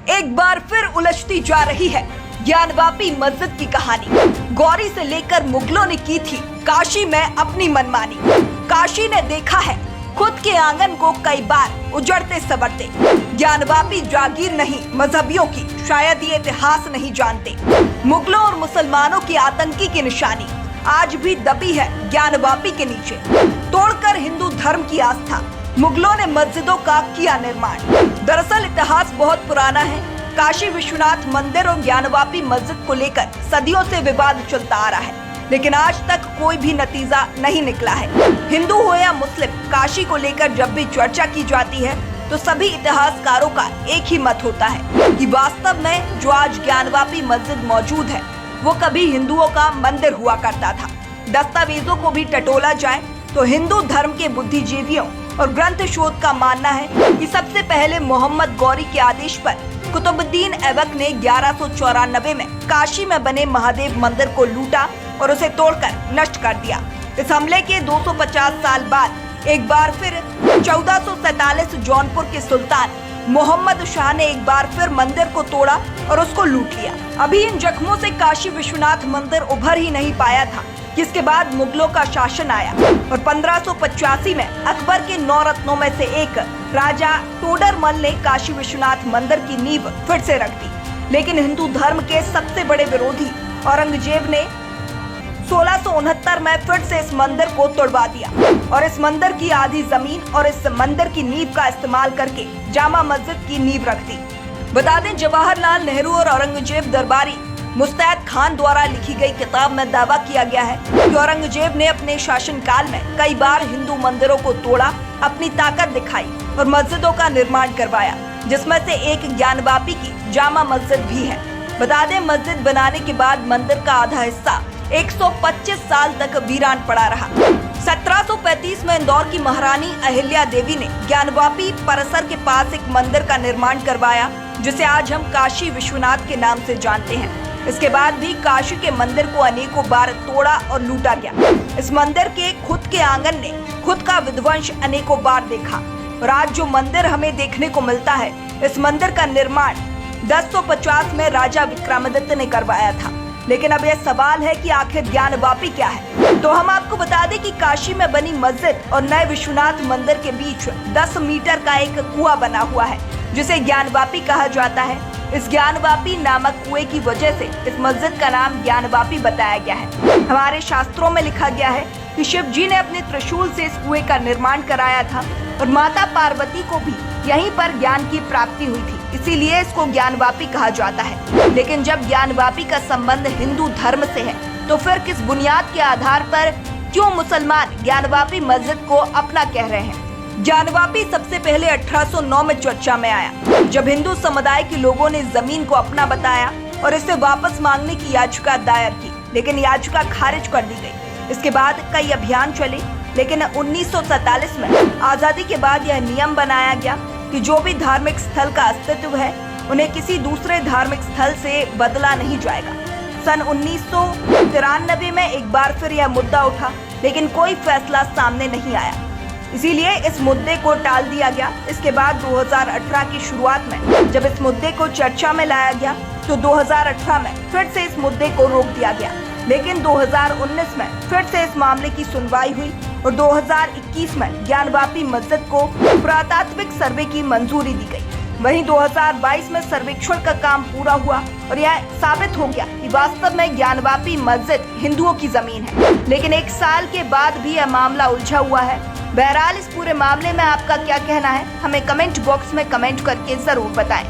एक बार फिर उलझती जा रही है ज्ञानवापी मस्जिद की कहानी। गौरी से लेकर मुगलों ने की थी काशी में अपनी मनमानी। काशी ने देखा है खुद के आंगन को कई बार उजड़ते संवरते। ज्ञानवापी जागीर नहीं मजहबियों की, शायद ये इतिहास नहीं जानते। मुगलों और मुसलमानों की आतंकी की निशानी आज भी दबी है ज्ञानवापी के नीचे। तोड़कर हिंदू धर्म की आस्था मुगलों ने मस्जिदों का किया निर्माण। दरअसल इतिहास बहुत पुराना है। काशी विश्वनाथ मंदिर और ज्ञानवापी मस्जिद को लेकर सदियों से विवाद चलता आ रहा है, लेकिन आज तक कोई भी नतीजा नहीं निकला है। हिंदू हो या मुस्लिम, काशी को लेकर जब भी चर्चा की जाती है तो सभी इतिहासकारों का एक ही मत होता है कि वास्तव में जो आज ज्ञानवापी मस्जिद मौजूद है वो कभी हिंदुओं का मंदिर हुआ करता था। दस्तावेजों को भी टटोला जाए तो हिंदू धर्म के बुद्धिजीवियों और ग्रंथ शोध का मानना है कि सबसे पहले मोहम्मद गौरी के आदेश पर कुतुबुद्दीन ऐबक ने 1194 में काशी में बने महादेव मंदिर को लूटा और उसे तोड़कर नष्ट कर दिया। इस हमले के 250 साल बाद एक बार फिर 1447 जौनपुर के सुल्तान मोहम्मद शाह ने एक बार फिर मंदिर को तोड़ा और उसको लूट लिया। अभी इन जख्मों से काशी विश्वनाथ मंदिर उभर ही नहीं पाया था, जिसके बाद मुगलों का शासन आया और 1585 में अकबर के 9 रत्नों में से एक राजा तोडरमल ने काशी विश्वनाथ मंदिर की नींव फिर से रख दी। लेकिन हिंदू धर्म के सबसे बड़े विरोधी औरंगजेब ने 1669 में फिर से इस मंदिर को तोड़वा दिया और इस मंदिर की आधी जमीन और इस मंदिर की नींव का इस्तेमाल करके जामा मस्जिद की नींव रख दी। बता दें, जवाहरलाल नेहरू और औरंगजेब दरबारी मुस्तैद खान द्वारा लिखी गई किताब में दावा किया गया है कि औरंगजेब ने अपने शासनकाल में कई बार हिंदू मंदिरों को तोड़ा, अपनी ताकत दिखाई और मस्जिदों का निर्माण करवाया, जिसमें से एक ज्ञानवापी की जामा मस्जिद भी है। बता दें, मस्जिद बनाने के बाद मंदिर का आधा हिस्सा 125 साल तक वीरान पड़ा रहा। 1735 में इंदौर की महारानी अहिल्या देवी ने ज्ञानवापी परिसर के पास एक मंदिर का निर्माण करवाया, जिसे आज हम काशी विश्वनाथ के नाम से जानते हैं। इसके बाद भी काशी के मंदिर को अनेकों बार तोड़ा और लूटा गया। इस मंदिर के खुद के आंगन ने खुद का विध्वंस अनेकों बार देखा और आज जो मंदिर हमें देखने को मिलता है, इस मंदिर का निर्माण 1050 में राजा विक्रमादित्य ने करवाया था। लेकिन अब यह सवाल है कि आखिर ज्ञानवापी क्या है। तो हम आपको बता दें कि काशी में बनी मस्जिद और नए विश्वनाथ मंदिर के बीच 10 मीटर का एक कुआं बना हुआ है, जिसे ज्ञानवापी कहा जाता है। इस ज्ञानवापी नामक कुएं की वजह से इस मस्जिद का नाम ज्ञानवापी बताया गया है। हमारे शास्त्रों में लिखा गया है कि शिव जी ने अपने त्रिशूल से इस कुएं का निर्माण कराया था और माता पार्वती को भी यहीं पर ज्ञान की प्राप्ति हुई थी, इसीलिए इसको ज्ञानवापी कहा जाता है। लेकिन जब ज्ञानवापी का संबंध हिंदू धर्म से है तो फिर किस बुनियाद के आधार पर क्यों मुसलमान ज्ञानवापी मस्जिद को अपना कह रहे हैं? ज्ञानवापी सबसे पहले 1809 में चर्चा में आया, जब हिंदू समुदाय के लोगों ने जमीन को अपना बताया और इसे वापस मांगने की याचिका दायर की, लेकिन याचिका खारिज कर दी गई। इसके बाद कई अभियान चले, लेकिन 1947 में आजादी के बाद यह नियम बनाया गया कि जो भी धार्मिक स्थल का अस्तित्व है उन्हें किसी दूसरे धार्मिक स्थल से बदला नहीं जाएगा। सन 1993 में एक बार फिर यह मुद्दा उठा, लेकिन कोई फैसला सामने नहीं आया, इसीलिए इस मुद्दे को टाल दिया गया। इसके बाद 2018 की शुरुआत में जब इस मुद्दे को चर्चा में लाया गया तो 2018 में फिर से इस मुद्दे को रोक दिया गया, लेकिन 2019 में फिर से इस मामले की सुनवाई हुई और 2021 में ज्ञानवापी मस्जिद को पुरातात्विक सर्वे की मंजूरी दी गई। वहीं 2022 में सर्वेक्षण का काम पूरा हुआ और यह साबित हो गया कि वास्तव में ज्ञानवापी मस्जिद हिंदुओं की जमीन है। लेकिन एक साल के बाद भी यह मामला उलझा हुआ है। बहरहाल इस पूरे मामले में आपका क्या कहना है, हमें कमेंट बॉक्स में कमेंट करके जरूर बताएं।